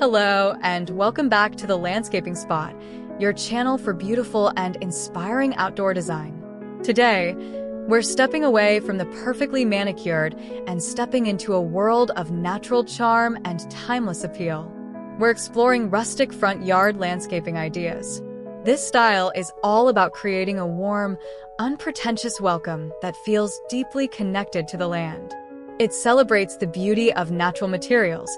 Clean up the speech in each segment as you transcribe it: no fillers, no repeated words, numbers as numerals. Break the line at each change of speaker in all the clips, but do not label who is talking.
Hello, and welcome back to the Landscaping Spot, your channel for beautiful and inspiring outdoor design. Today, we're stepping away from the perfectly manicured and stepping into a world of natural charm and timeless appeal. We're exploring rustic front yard landscaping ideas. This style is all about creating a warm, unpretentious welcome that feels deeply connected to the land. It celebrates the beauty of natural materials,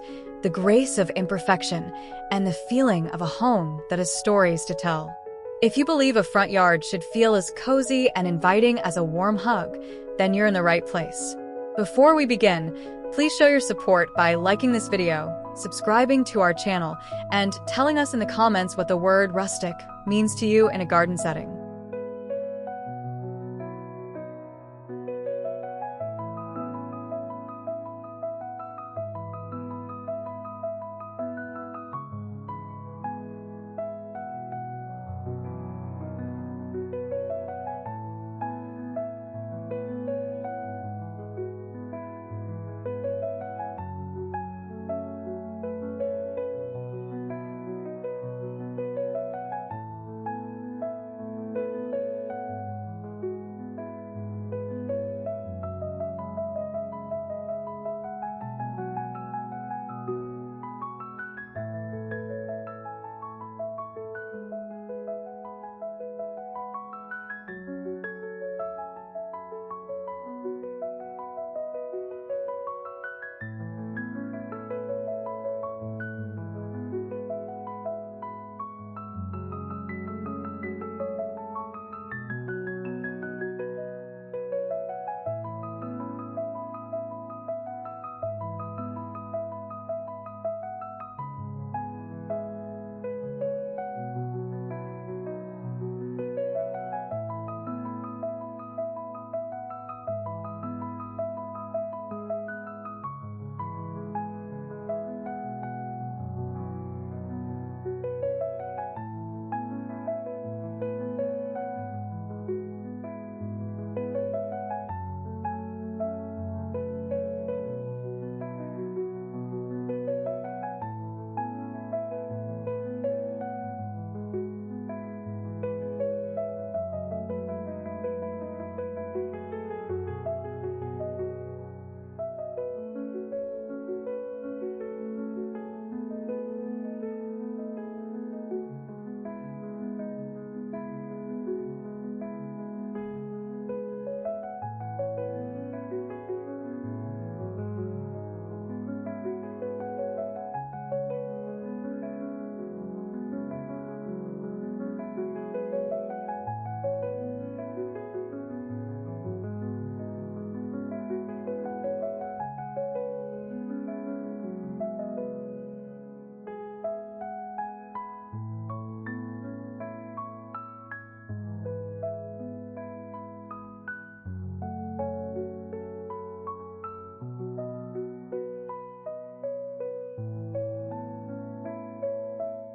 the grace of imperfection, and the feeling of a home that has stories to tell. If you believe a front yard should feel as cozy and inviting as a warm hug, then you're in the right place. Before we begin, please show your support by liking this video, subscribing to our channel, and telling us in the comments what the word rustic means to you in a garden setting.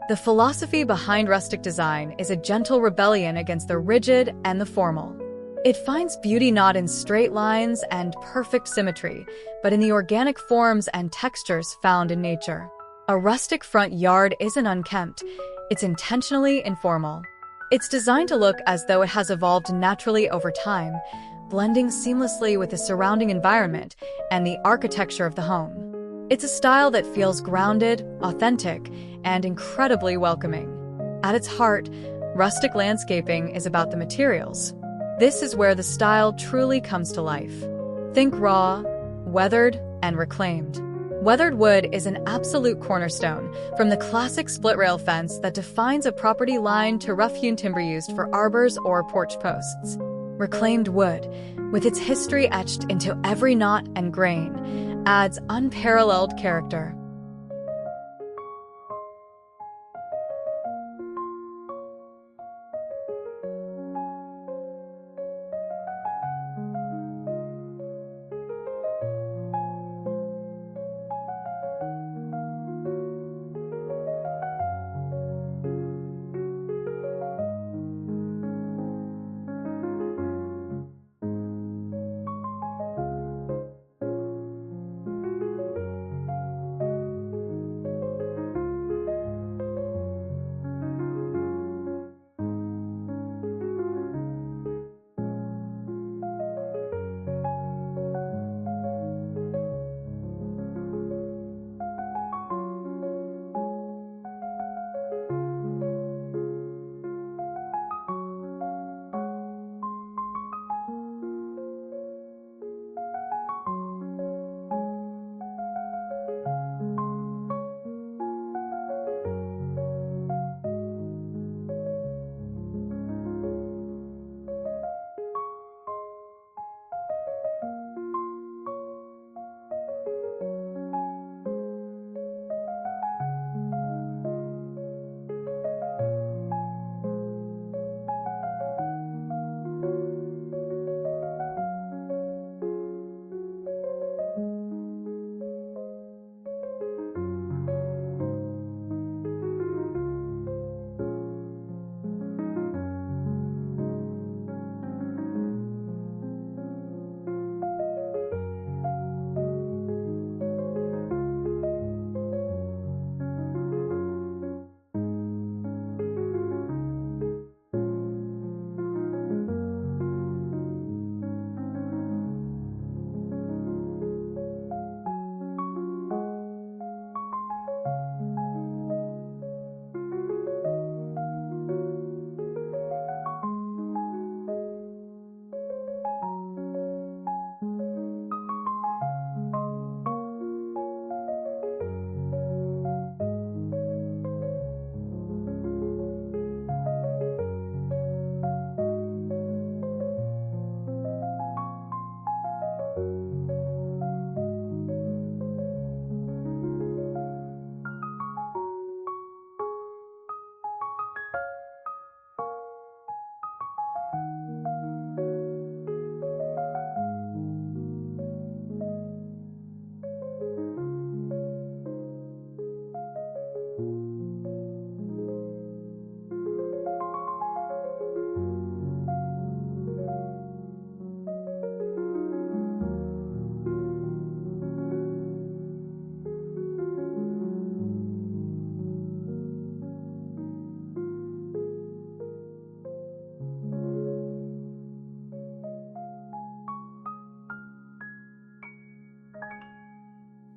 The philosophy behind rustic design is a gentle rebellion against the rigid and the formal. It finds beauty not in straight lines and perfect symmetry, but in the organic forms and textures found in nature. A rustic front yard isn't unkempt, it's intentionally informal. It's designed to look as though it has evolved naturally over time, blending seamlessly with the surrounding environment and the architecture of the home. It's a style that feels grounded, authentic, and incredibly welcoming. At its heart, rustic landscaping is about the materials. This is where the style truly comes to life. Think raw, weathered, and reclaimed. Weathered wood is an absolute cornerstone, from the classic split rail fence that defines a property line to rough-hewn timber used for arbors or porch posts. Reclaimed wood, with its history etched into every knot and grain, adds unparalleled character.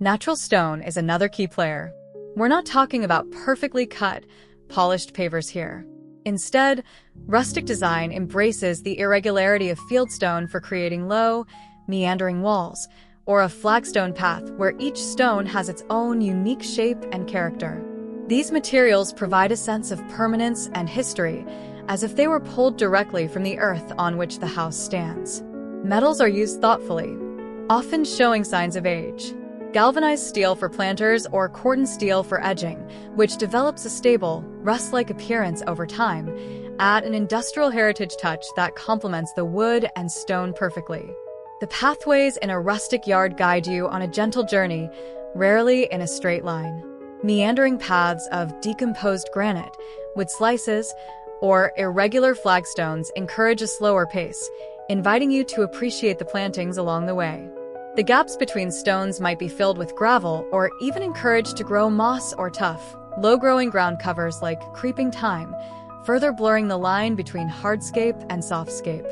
Natural stone is another key player. We're not talking about perfectly cut, polished pavers here. Instead, rustic design embraces the irregularity of fieldstone for creating low, meandering walls, or a flagstone path where each stone has its own unique shape and character. These materials provide a sense of permanence and history, as if they were pulled directly from the earth on which the house stands. Metals are used thoughtfully, often showing signs of age. Galvanized steel for planters or cordon steel for edging, which develops a stable, rust-like appearance over time, add an industrial heritage touch that complements the wood and stone perfectly. The pathways in a rustic yard guide you on a gentle journey, rarely in a straight line. Meandering paths of decomposed granite, with slices, or irregular flagstones encourage a slower pace, inviting you to appreciate the plantings along the way. The gaps between stones might be filled with gravel or even encouraged to grow moss or tuff, low-growing ground covers like creeping thyme, further blurring the line between hardscape and softscape.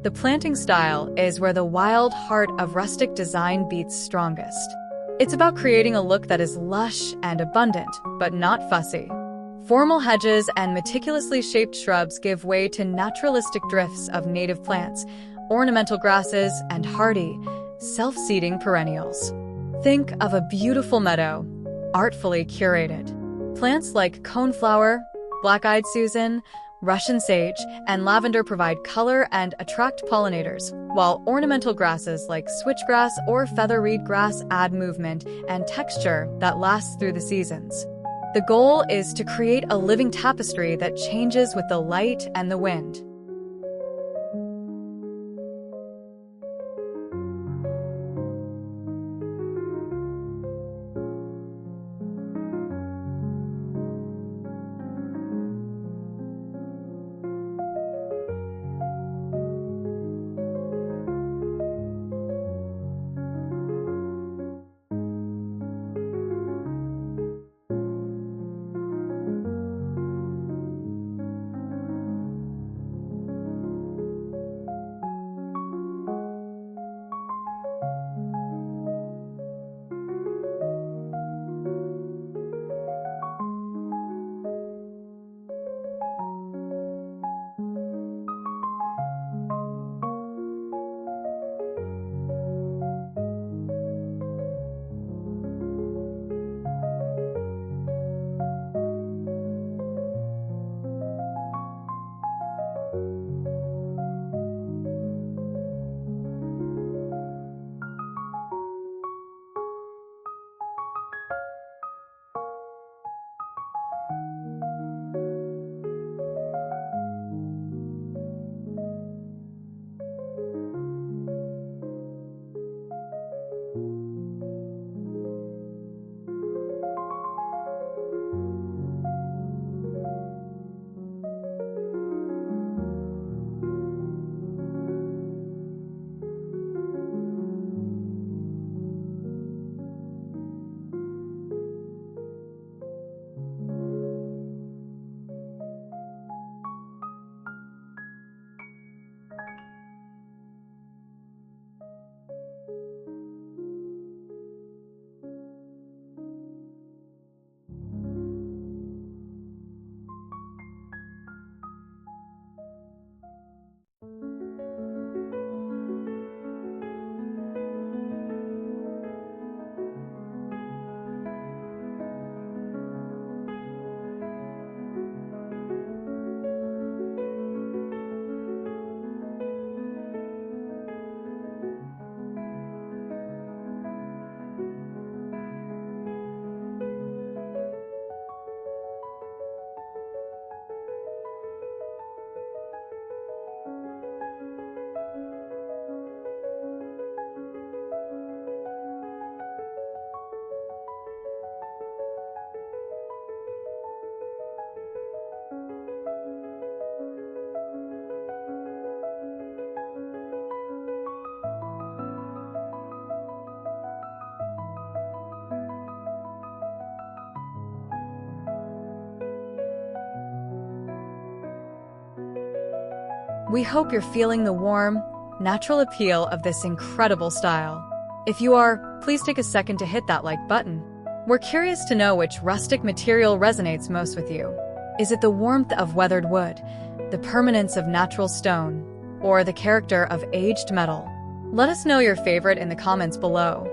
The planting style is where the wild heart of rustic design beats strongest. It's about creating a look that is lush and abundant, but not fussy. Formal hedges and meticulously shaped shrubs give way to naturalistic drifts of native plants, ornamental grasses, and hardy, self-seeding perennials. Think of a beautiful meadow, artfully curated. Plants like coneflower, black-eyed Susan, Russian sage, and lavender provide color and attract pollinators, while ornamental grasses like switchgrass or featherweed grass add movement and texture that lasts through the seasons. The goal is to create a living tapestry that changes with the light and the wind. We hope you're feeling the warm, natural appeal of this incredible style. If you are, please take a second to hit that like button. We're curious to know which rustic material resonates most with you. Is it the warmth of weathered wood, the permanence of natural stone, or the character of aged metal? Let us know your favorite in the comments below.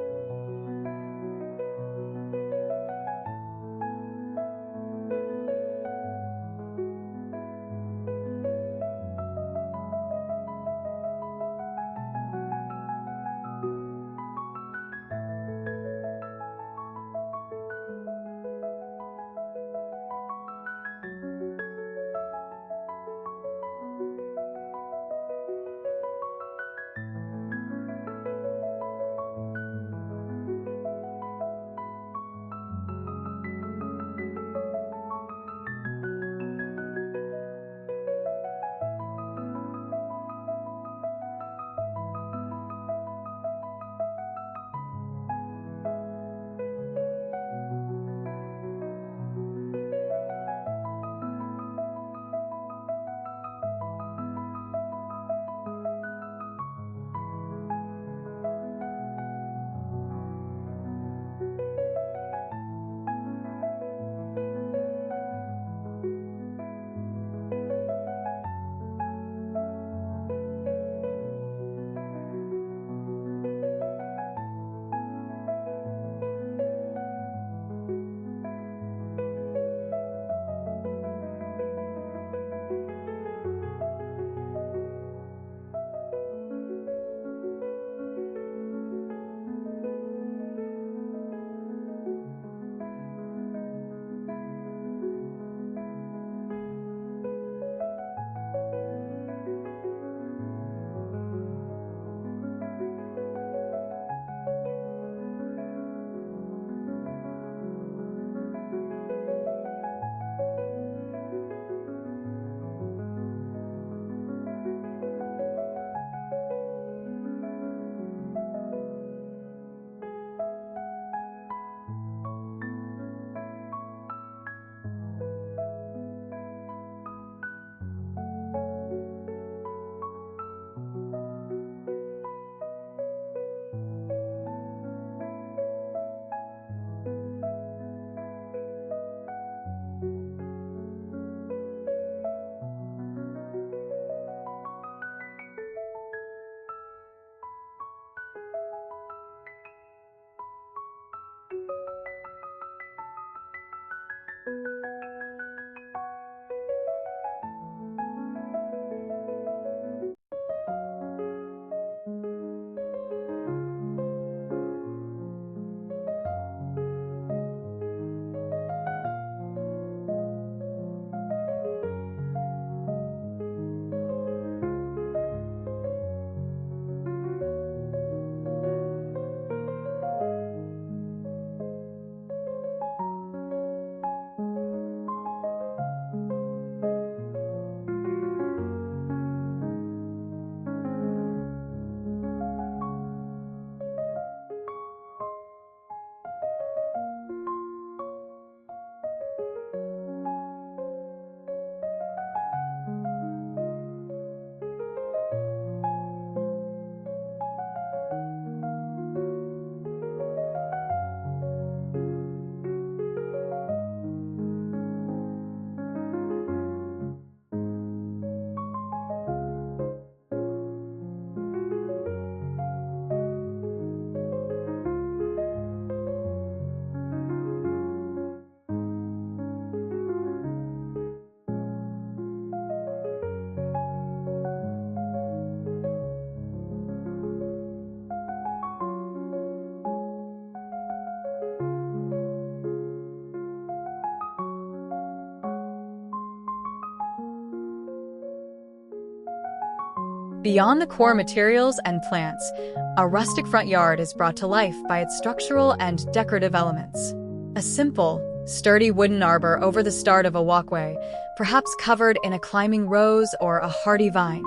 Beyond the core materials and plants, a rustic front yard is brought to life by its structural and decorative elements. A simple, sturdy wooden arbor over the start of a walkway, perhaps covered in a climbing rose or a hardy vine,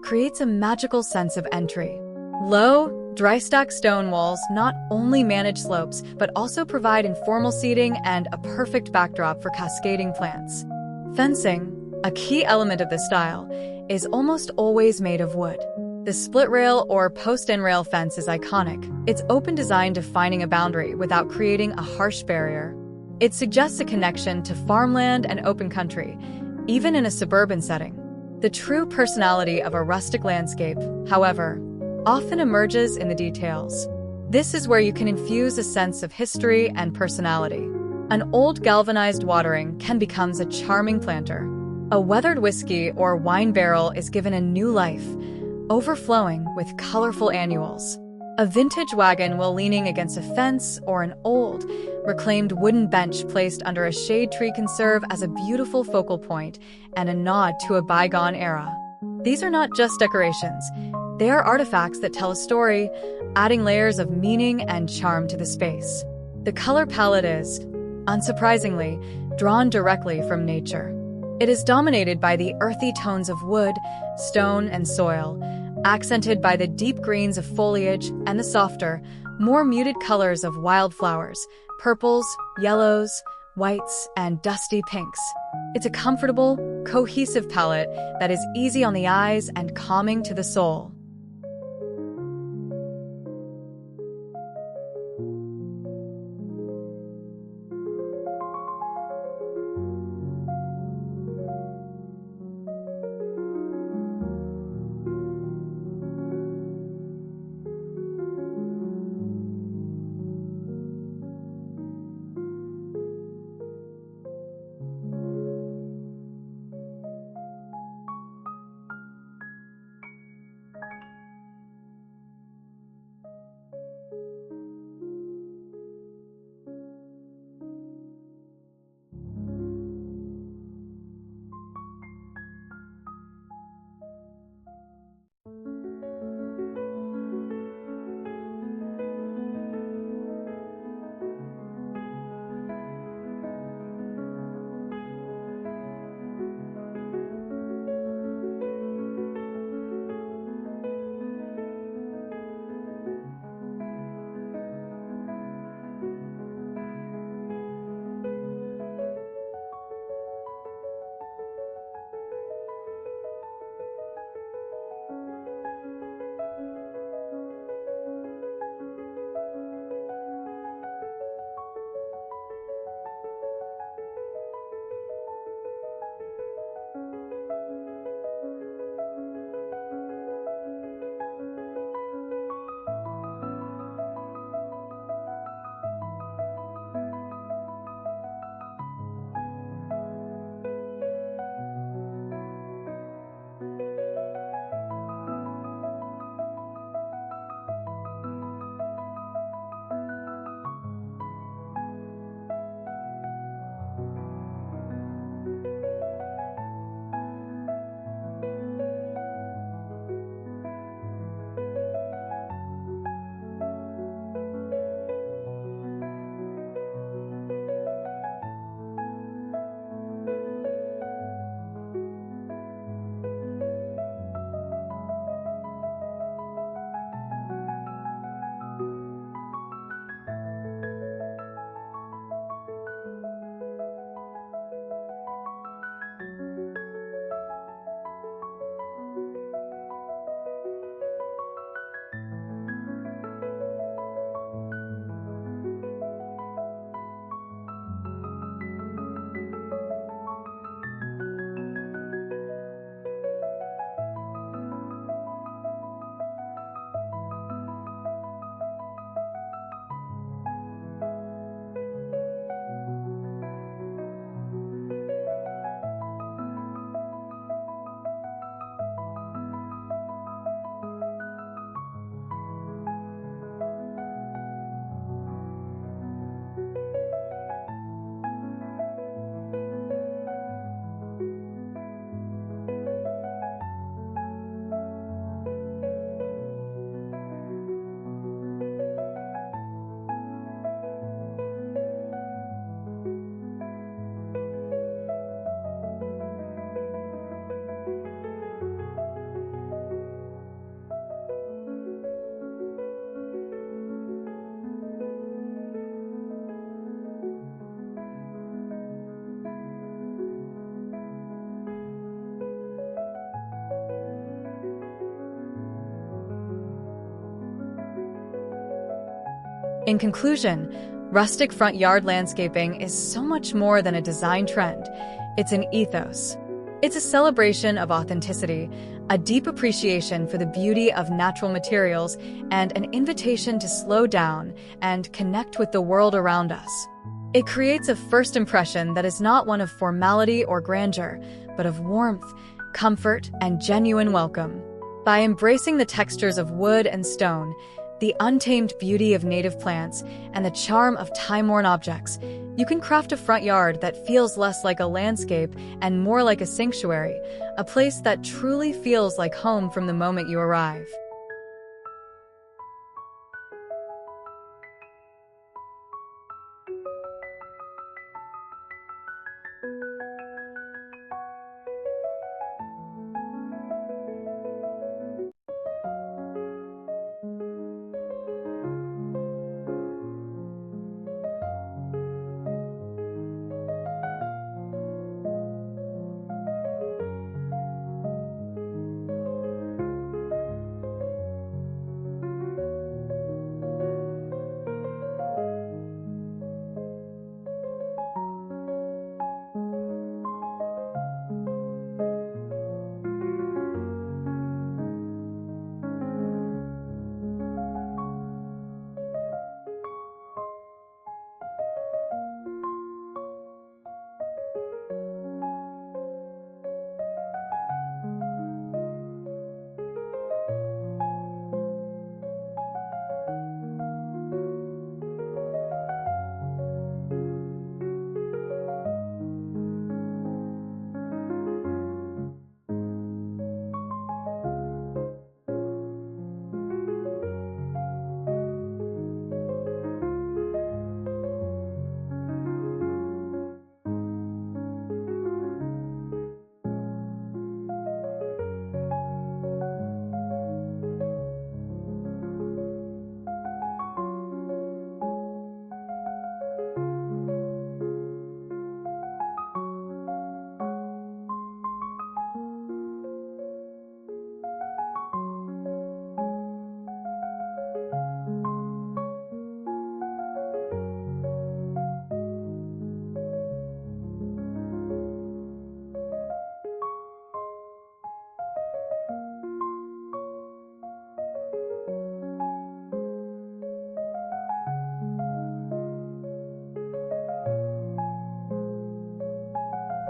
creates a magical sense of entry. Low, dry-stack stone walls not only manage slopes but also provide informal seating and a perfect backdrop for cascading plants. Fencing, a key element of this style, is almost always made of wood. The split rail or post-and rail fence is iconic, its open design defining a boundary without creating a harsh barrier. It suggests a connection to farmland and open country, even in a suburban setting. The true personality of a rustic landscape, however, often emerges in the details. This is where you can infuse a sense of history and personality. An old galvanized watering can become a charming planter. A weathered whiskey or wine barrel is given a new life, overflowing with colorful annuals. A vintage wagon while leaning against a fence or an old, reclaimed wooden bench placed under a shade tree can serve as a beautiful focal point and a nod to a bygone era. These are not just decorations. They are artifacts that tell a story, adding layers of meaning and charm to the space. The color palette is, unsurprisingly, drawn directly from nature. It is dominated by the earthy tones of wood, stone, and soil, accented by the deep greens of foliage and the softer, more muted colors of wildflowers, purples, yellows, whites, and dusty pinks. It's a comfortable, cohesive palette that is easy on the eyes and calming to the soul. In conclusion, rustic front yard landscaping is so much more than a design trend. It's an ethos. It's a celebration of authenticity, a deep appreciation for the beauty of natural materials, and an invitation to slow down and connect with the world around us. It creates a first impression that is not one of formality or grandeur, but of warmth, comfort, and genuine welcome. By embracing the textures of wood and stone, the untamed beauty of native plants, and the charm of time-worn objects, you can craft a front yard that feels less like a landscape and more like a sanctuary, a place that truly feels like home from the moment you arrive.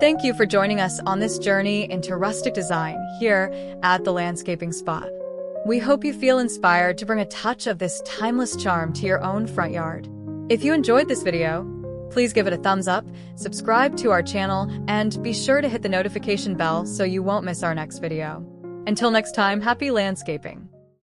Thank you for joining us on this journey into rustic design here at the Landscaping Spot. We hope you feel inspired to bring a touch of this timeless charm to your own front yard. If you enjoyed this video, please give it a thumbs up, subscribe to our channel, and be sure to hit the notification bell so you won't miss our next video. Until next time, happy landscaping!